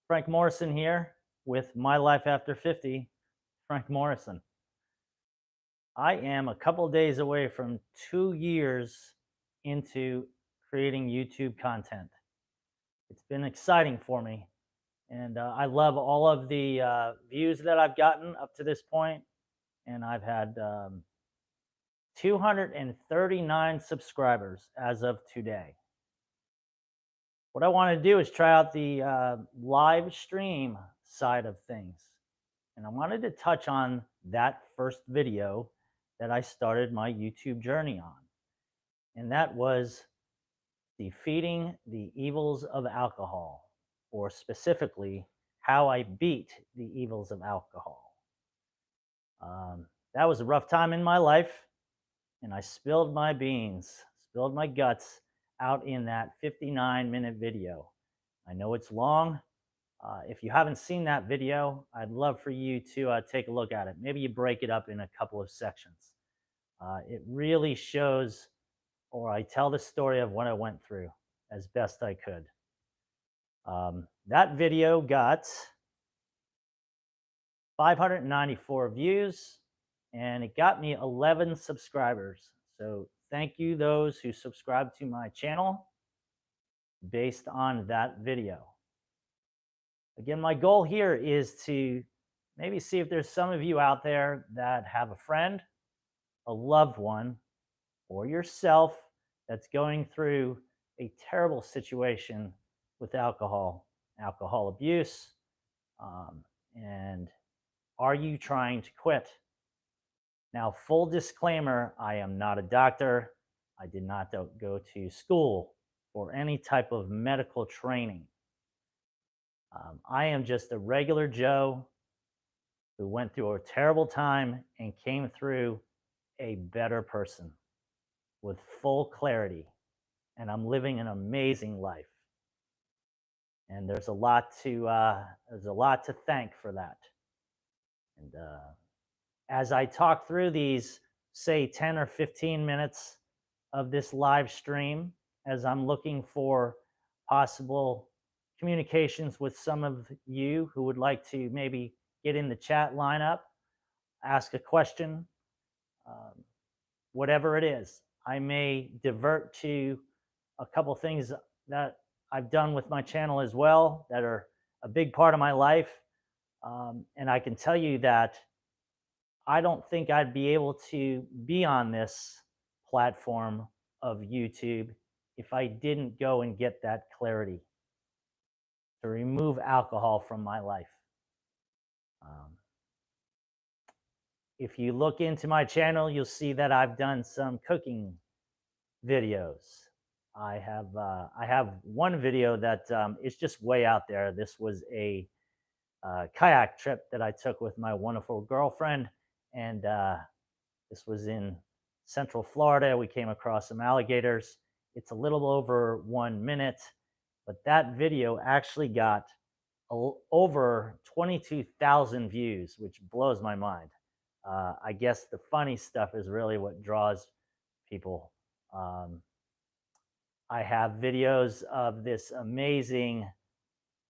Frank Morrison here with My Life After 50. Frank Morrison. I am a couple days away from 2 years into creating YouTube content. It's been exciting for me, and I love all of the views that I've gotten up to this point, and I've had 239 subscribers as of today. What I want to do is try out the live stream side of things. And I wanted to touch on that first video that I started my YouTube journey on. And that was defeating the evils of alcohol, or specifically, how I beat the evils of alcohol. That was a rough time in my life, and I spilled my beans, spilled my guts out in that 59-minute video. I know it's long. If you haven't seen that video, I'd love for you to take a look at it. Maybe you break it up in a couple of sections. It really shows, or I tell the story of what I went through as best I could. That video got 594 views, and it got me 11 subscribers. So thank you those who subscribed to my channel based on that video. Again, my goal here is to maybe see if there's some of you out there that have a friend, a loved one, or yourself that's going through a terrible situation with alcohol abuse, and are you trying to quit? Now, full disclaimer, I am not a doctor. I did not go to school for any type of medical training. I am just a regular Joe who went through a terrible time and came through a better person with full clarity. And I'm living an amazing life. And there's a lot to thank for that. And as I talk through these, say 10 or 15 minutes of this live stream, as I'm looking for possible communications with some of you who would like to maybe get in the chat lineup, ask a question, whatever it is. I may divert to a couple things that I've done with my channel as well that are a big part of my life. And I can tell you that I don't think I'd be able to be on this platform of YouTube if I didn't go and get that clarity to remove alcohol from my life. If you look into my channel, you'll see that I've done some cooking videos. I have one video that is just way out there. This was a kayak trip that I took with my wonderful girlfriend, and this was in Central Florida. We came across some alligators. It's a little over 1 minute, but that video actually got over 22,000 views, which blows my mind. I guess the funny stuff is really what draws people. I have videos of this amazing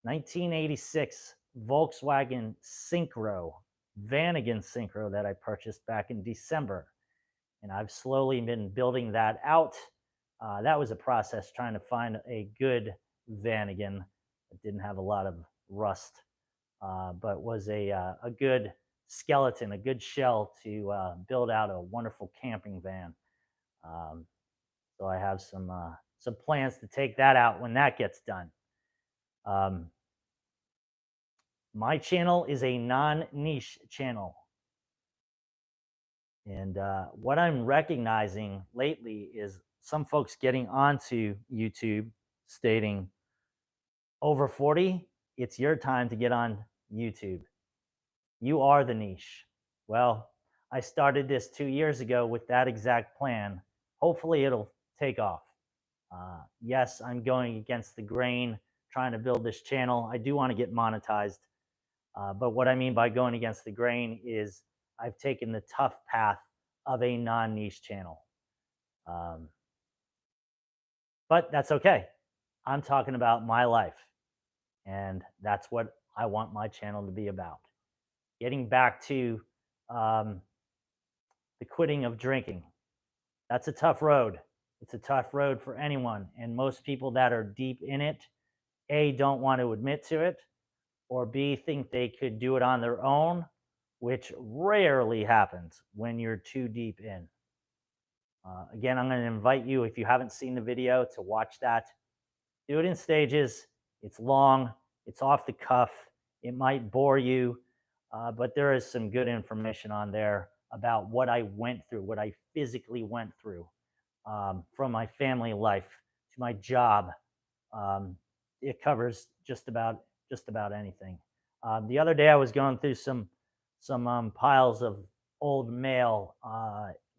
1986 Volkswagen Synchro, Vanagon Synchro, that I purchased back in December. And I've slowly been building that out. That was a process trying to find a good Vanagon that didn't have a lot of rust, but was a good skeleton, a good shell to build out a wonderful camping van. So I have some plans to take that out when that gets done. My channel is a non-niche channel. And what I'm recognizing lately is some folks getting onto YouTube stating, over 40, it's your time to get on YouTube. You are the niche. Well, I started this 2 years ago with that exact plan. Hopefully it'll take off. Yes, I'm going against the grain, trying to build this channel. I do want to get monetized. But what I mean by going against the grain is I've taken the tough path of a non-niche channel. But that's okay. I'm talking about my life. And that's what I want my channel to be about. Getting back to um, the quitting of drinking. That's a tough road. It's a tough road for anyone. And most people that are deep in it, A, don't want to admit to it, or B, think they could do it on their own, which rarely happens when you're too deep in. Again, I'm going to invite you, if you haven't seen the video, to watch that. Do it in stages. It's long, it's off the cuff, it might bore you, but there is some good information on there about what I went through, what I physically went through, from my family life to my job. Um, it covers just about anything. The other day, I was going through some piles of old mail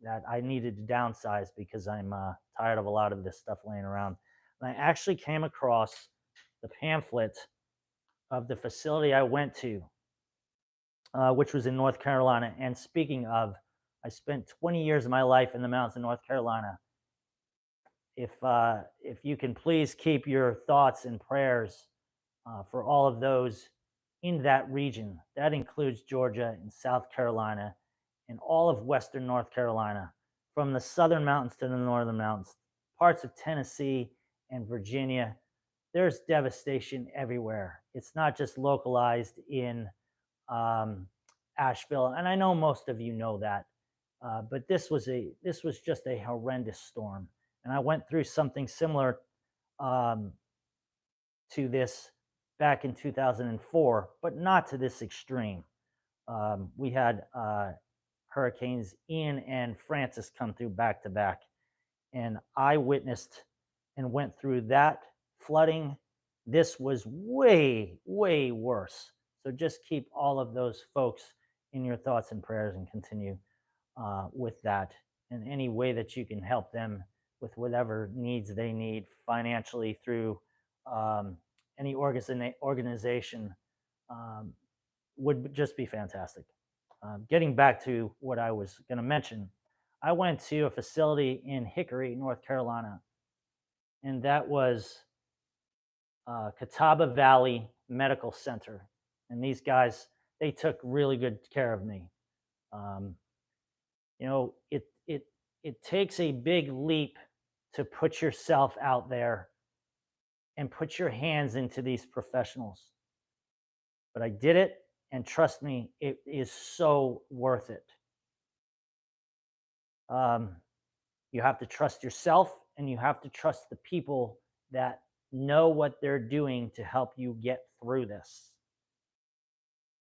that I needed to downsize because I'm tired of a lot of this stuff laying around. And I actually came across the pamphlet of the facility I went to, which was in North Carolina. And speaking of, I spent 20 years of my life in the mountains of North Carolina. If you can please keep your thoughts and prayers for all of those in that region. That includes Georgia and South Carolina and all of Western North Carolina, from the southern mountains to the northern mountains, parts of Tennessee and Virginia. There's devastation everywhere. It's not just localized in um, Asheville, and I know most of you know that. But this was just a horrendous storm, and I went through something similar um, to this back in 2004, but not to this extreme. We had hurricanes Ian and Francis come through back to back, and I witnessed and went through that flooding. This was way, way worse. So just keep all of those folks in your thoughts and prayers and continue with that in any way that you can help them with whatever needs they need financially through um, any organization um, would just be fantastic. Getting back to what I was going to mention, I went to a facility in Hickory, North Carolina, and that was Catawba Valley Medical Center. And these guys, they took really good care of me. Um, it takes a big leap to put yourself out there and put your hands into these professionals. But I did it, and trust me, it is so worth it. Um, you have to trust yourself, and you have to trust the people that know what they're doing to help you get through this.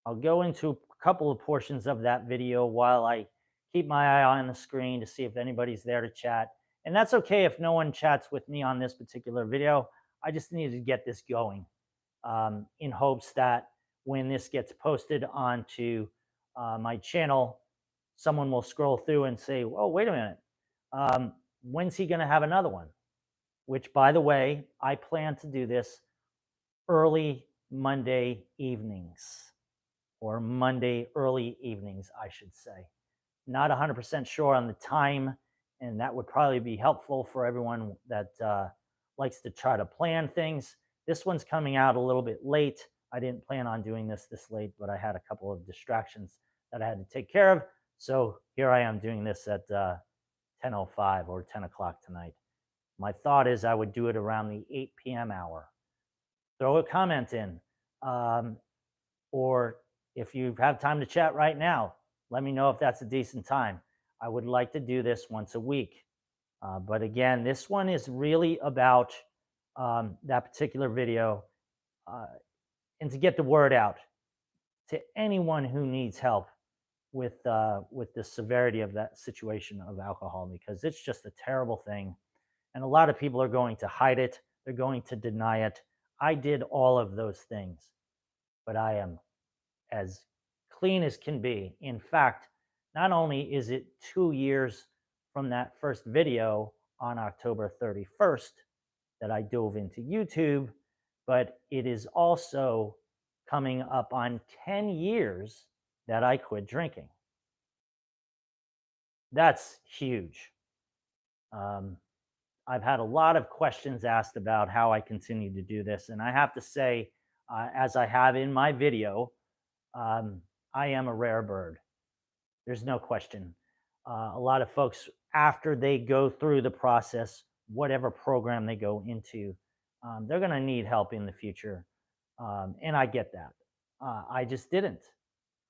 I'll go into a couple of portions of that video while I keep my eye on the screen to see if anybody's there to chat. And that's okay if no one chats with me on this particular video. I just needed to get this going in hopes that when this gets posted onto my channel, someone will scroll through and say, oh, wait a minute. When's he going to have another one? Which, by the way, I plan to do this early Monday evenings, or Monday early evenings, I should say. Not 100% sure on the time, and that would probably be helpful for everyone that likes to try to plan things. This one's coming out a little bit late. I didn't plan on doing this late, but I had a couple of distractions that I had to take care of. So here I am doing this at 10:05 or 10 o'clock tonight. My thought is I would do it around the 8 p.m. hour. Throw a comment in. Or if you have time to chat right now, let me know if that's a decent time. I would like to do this once a week. But again, this one is really about that particular video and to get the word out to anyone who needs help with the severity of that situation of alcohol, because it's just a terrible thing. And a lot of people are going to hide it. They're going to deny it. I did all of those things, but I am as clean as can be. In fact, not only is it 2 years from that first video on October 31st that I dove into YouTube, but it is also coming up on 10 years that I quit drinking. That's huge. I've had a lot of questions asked about how I continue to do this. And I have to say, as I have in my video, um, I am a rare bird. There's no question. A lot of folks, after they go through the process, whatever program they go into, they're going to need help in the future. And I get that. I just didn't.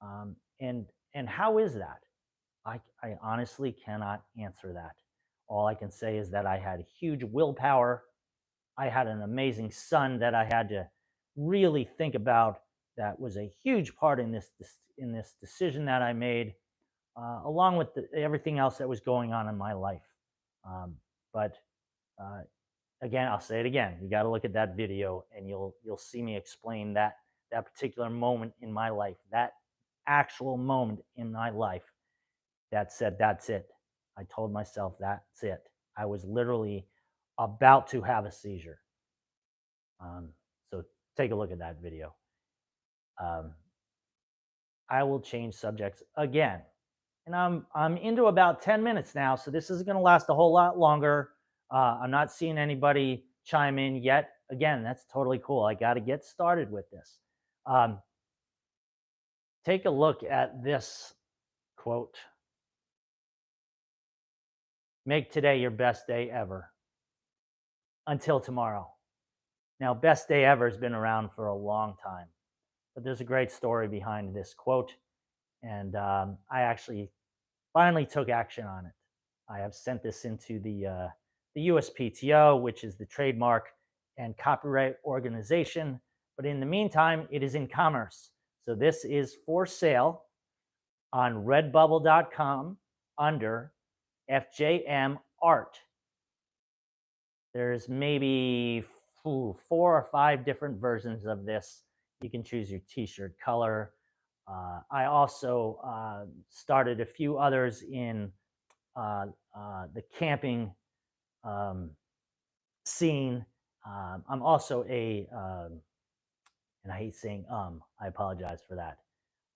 Um, and and how is that? I honestly cannot answer that. All I can say is that I had huge willpower. I had an amazing son that I had to really think about. That was a huge part in this decision that I made, along with everything else that was going on in my life. But uh, again, I'll say it again. You got to look at that video, and you'll see me explain that particular moment in my life, that actual moment in my life that said, "That's it." I told myself, "That's it." I was literally about to have a seizure. So take a look at that video. Um, I will change subjects again, and I'm into about 10 minutes now, so this isn't going to last a whole lot longer. I'm not seeing anybody chime in yet. Again, that's totally cool. I got to get started with this. Um, take a look at this quote: "Make today your best day ever. Until tomorrow." Now, best day ever has been around for a long time, but there's a great story behind this quote, and I actually finally took action on it. I have sent this into the USPTO, which is the trademark and copyright organization. But in the meantime, it is in commerce. So this is for sale on redbubble.com under FJM Art. There's maybe 4 or 5 different versions of this. You can choose your t-shirt color. I also started a few others in the camping um, scene. I'm also and I hate saying I apologize for that,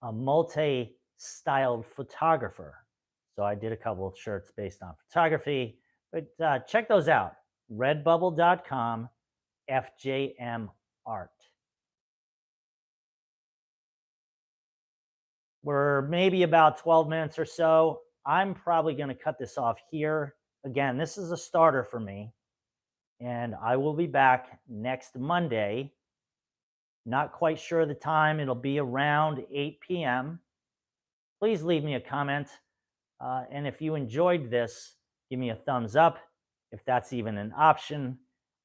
a multi-styled photographer. So I did a couple of shirts based on photography, but check those out. Redbubble.com, FJM Art. We're maybe about 12 minutes or so. I'm probably going to cut this off here. Again, this is a starter for me, and I will be back next Monday. Not quite sure the time. It'll be around 8 p.m. Please leave me a comment. And if you enjoyed this, give me a thumbs up if that's even an option.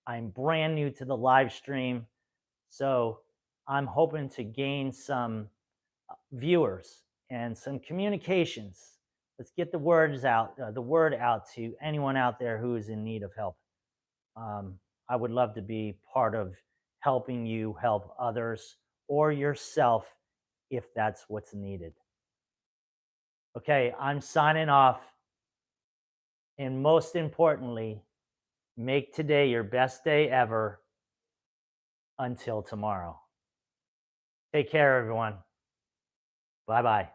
I'm brand new to the live stream, so I'm hoping to gain some viewers and some communications. Let's get the word out to anyone out there who is in need of help. I would love to be part of helping you help others or yourself if that's what's needed. Okay, I'm signing off. And most importantly, make today your best day ever until tomorrow. Take care, everyone. Bye bye.